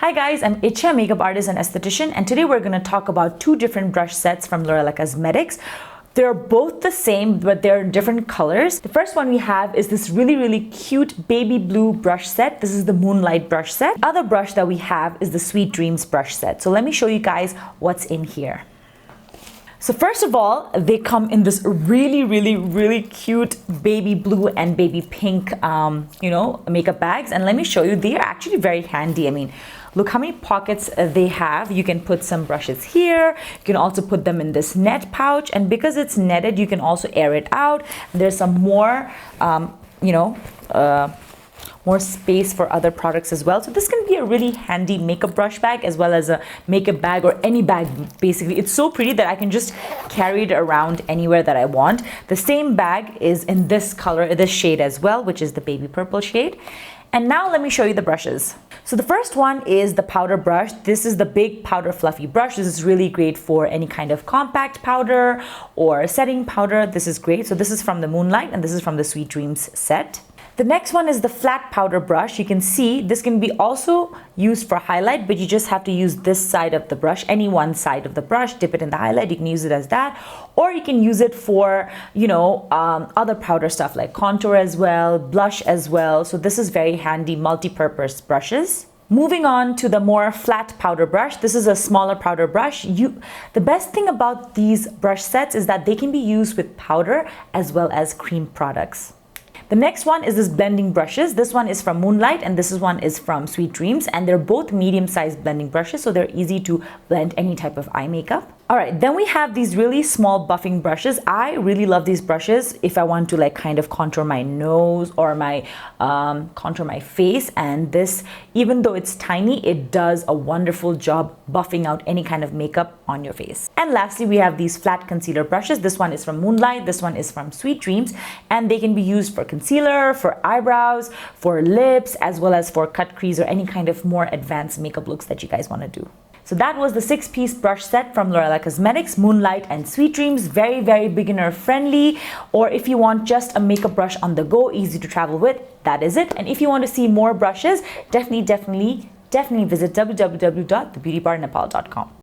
Hi guys, I'm Itchya, makeup artist and esthetician, and today we're going to talk about two different brush sets from Lurella Cosmetics. They're both the same, but they're different colors. The first one we have is this really cute baby blue brush set. This is the Moonlight brush set. The other brush that we have is the Sweet Dreams brush set. So let me show you guys what's in here. So first of all, they come in this really cute baby blue and baby pink, makeup bags. And let me show you, they are actually very handy. I mean, look how many pockets they have. You can put some brushes here. You can also put them in this net pouch. And because it's netted, you can also air it out. There's some more, more space for other products as well. So this can be a really handy makeup brush bag as well as a makeup bag or any bag basically. It's so pretty that I can just carry it around anywhere that I want. The same bag is in this color, this shade as well, which is the baby purple shade. And now let me show you the brushes. So the first one is the powder brush. This is the big powder fluffy brush. This is really great for any kind of compact powder or setting powder. This is great. So this is from the Moonlight and this is from the Sweet Dreams set. The next one is the flat powder brush. You can see this can be also used for highlight, but you just have to use this side of the brush, any one side of the brush, dip it in the highlight. You can use it as that, or you can use it for, other powder stuff like contour as well, blush as well. So this is very handy multi-purpose brushes. Moving on to the more flat powder brush. This is a smaller powder brush. The best thing about these brush sets is that they can be used with powder as well as cream products. The next one is this blending brushes. This one is from Moonlight and this one is from Sweet Dreams, and they're both medium-sized blending brushes, so they're easy to blend any type of eye makeup. All right, then we have these really small buffing brushes. I really love these brushes if I want to kind of contour my nose or contour my face. And this, even though it's tiny, it does a wonderful job buffing out any kind of makeup on your face. And lastly, we have these flat concealer brushes. This one is from Moonlight, this one is from Sweet Dreams, and they can be used for concealer, for eyebrows, for lips, as well as for cut crease or any kind of more advanced makeup looks that you guys want to do. So that was the 6-piece brush set from Lurella Cosmetics, Moonlight and Sweet Dreams. Very beginner friendly. Or if you want just a makeup brush on the go, easy to travel with, that is it. And if you want to see more brushes, definitely visit www.thebeautybarnepal.com.